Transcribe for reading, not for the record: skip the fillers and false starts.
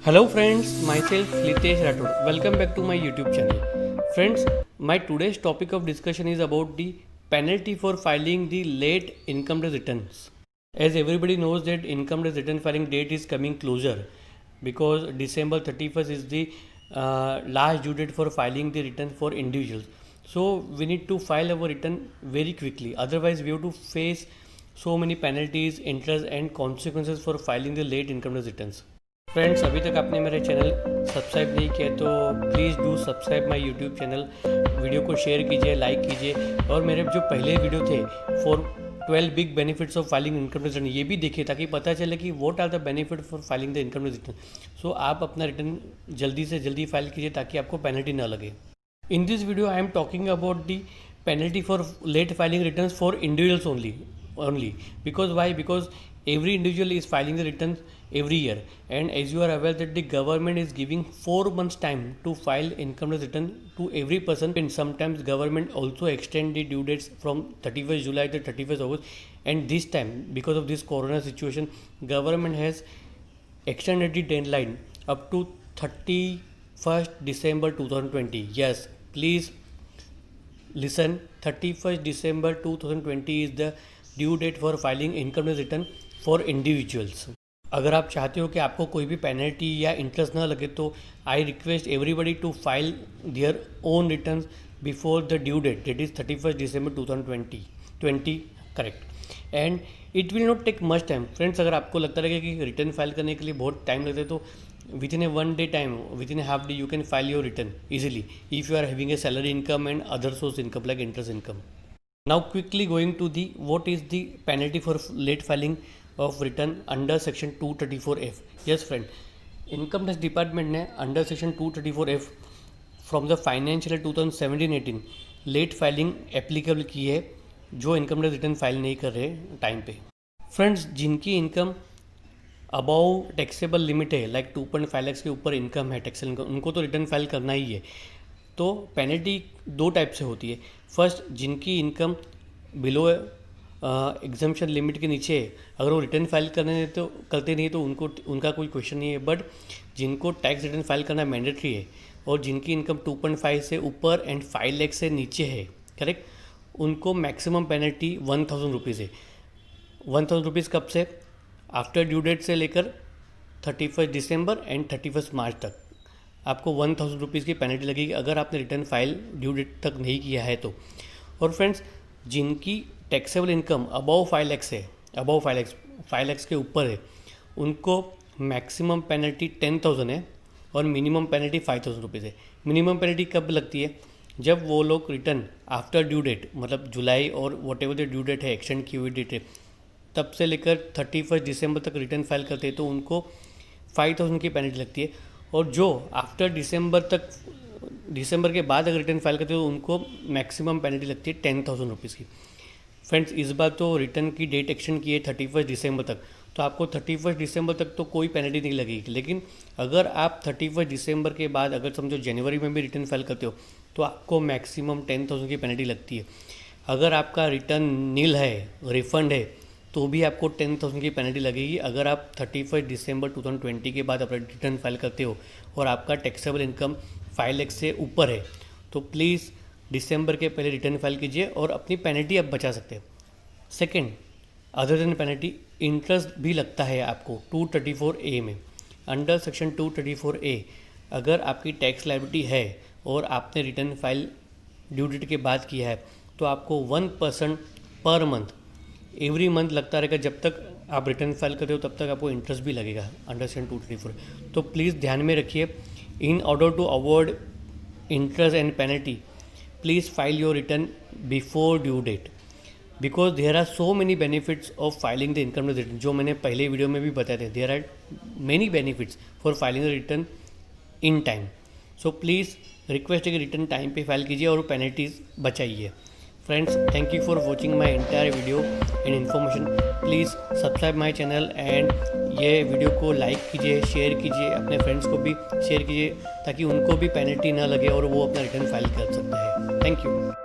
Hello friends, myself Litesh Rathod. Welcome back to my YouTube channel. Friends, my today's topic of discussion is about the penalty for filing the late income tax returns. As everybody knows that income tax return filing date is coming closer because December 31st is the last due date for filing the return for individuals. So we need to file our return very quickly. Otherwise we have to face so many penalties, interest and consequences for filing the late income tax returns. Friends, अभी तक आपने मेरे channel subscribe नहीं किया तो please do subscribe my YouTube channel. Video को share कीजिए, like कीजिए और मेरे जो पहले वीडियो थे for 12 big benefits of filing income tax return ये भी देखिए ताकि पता चले कि what are the benefit for filing the income tax return. So आप अपना रिटर्न जल्दी से जल्दी फाइल कीजिए ताकि आपको पेनल्टी ना लगे। In this video I am talking about the penalty for late filing return for individuals only because why? Because every individual is filing the returns every year, and as you are aware that the government is giving 4 months time to file income tax return to every person, and sometimes government also extend the due dates from 31st July to 31st August, and this time because of this corona situation government has extended the deadline up to 31st December 2020. Yes, please listen, 31st December 2020 is the due date for filing income tax return for individuals. अगर आप चाहते हो कि आपको कोई भी penalty या interest ना लगे तो I request everybody to file their own return before the due date, that is 31st December 2020 correct, and it will not take much time. Friends, अगर आपको लगता है कि रिटर्न फाइल करने के लिए बहुत टाइम लगता है तो within a 1 day time, within a half day you can file your return easily if you are having a salary income and other source income like interest income. Now quickly going to the what is the penalty for late filing of return under section 234F. Yes friend, income tax department ने under section 234F from the financial year 2017-18 late filing applicable की है जो income tax return file नहीं कर रहे time पे। Friends, जिनकी income about taxable limit है लाइक 2.5 लाख के ऊपर इनकम है टैक्सेबल इनकम, उनको तो रिटर्न फाइल करना ही है। तो पेनल्टी 2 टाइप से होती है। फर्स्ट, जिनकी इनकम बिलो एग्जाम्पशन लिमिट के नीचे है, अगर वो रिटर्न फाइल करते नहीं तो उनका कोई क्वेश्चन नहीं है। बट जिनको टैक्स रिटर्न फाइल करना मैंडेटरी है और जिनकी इनकम 2.5 से ऊपर एंड 5 लाख से नीचे है, करेक्ट, उनको मैक्सिमम पेनल्टी 1000 रुपीज़ है। 1000 रुपीज़ कब से? आफ्टर ड्यू डेट से लेकर 31st December and 31st March तक आपको 1000 रुपीज़ की पेनल्टी लगेगी अगर आपने रिटर्न फाइल ड्यू डेट तक नहीं किया है तो। और फ्रेंड्स, जिनकी टैक्सेबल इनकम अबव 5 लाख है, अबव 5 लाख के ऊपर है, उनको मैक्सिमम पेनल्टी 10,000 है और मिनिमम पेनल्टी 5000 रुपीज़ है। मिनिमम पेनल्टी कब लगती है? जब वो लोग रिटर्न आफ्टर ड्यू डेट, मतलब जुलाई और whatever the due date है, एक्सटेंड की हुई डेट है, तब से लेकर 31st December तक रिटर्न फाइल करते हैं तो उनको 5000 की पेनल्टी लगती है। और जो आफ्टर दिसंबर के बाद अगर रिटर्न फाइल करते हो तो उनको मैक्सिमम पेनल्टी लगती है 10,000 रुपीज़ की। फ्रेंड्स, इस बार तो रिटर्न की डेट एक्सटेंड की है 31st December तक, तो आपको 31st December तक तो कोई पेनल्टी नहीं लगेगी। लेकिन अगर आप 31st December के बाद अगर समझो जनवरी में भी रिटर्न फाइल करते हो तो आपको मैक्सिमम 10,000 की पेनल्टी लगती है। अगर आपका रिटर्न नील है, रिफंड है, तो भी आपको 10,000 की पेनल्टी लगेगी अगर आप 31st December 2020 के बाद अपना रिटर्न फाइल करते हो और आपका टैक्सेबल इनकम 5 लाख से ऊपर है। तो प्लीज़ दिसंबर के पहले रिटर्न फाइल कीजिए और अपनी पेनल्टी आप बचा सकते हैं। Second, other than penalty, interest भी लगता है आपको 234A में। अंडर सेक्शन 234A अगर आपकी टैक्स लायबिलिटी है और आपने रिटर्न फाइल ड्यू डेट के बाद किया है तो आपको 1% पर मंथ एवरी मंथ लगता रहेगा। जब तक आप रिटर्न फाइल करते हो तब तक आपको इंटरेस्ट भी लगेगा अंडर सेक्शन 234। तो प्लीज़ ध्यान में रखिए, in order to avoid interest and penalty please file your return before due date because there are so many benefits of filing the income tax return, जो मैंने पहले वीडियो में भी बताए थे। There are many benefits for filing the return in time. So please request है कि return time पे फाइल कीजिए और पेनल्टीज बचाइए। Friends, thank you for watching my entire video and information. Please subscribe my channel and ये video को like कीजिए, share कीजिए, अपने फ्रेंड्स को भी शेयर कीजिए ताकि उनको भी पेनल्टी ना लगे और वो अपना रिटर्न फाइल कर सकते हैं। Thank you.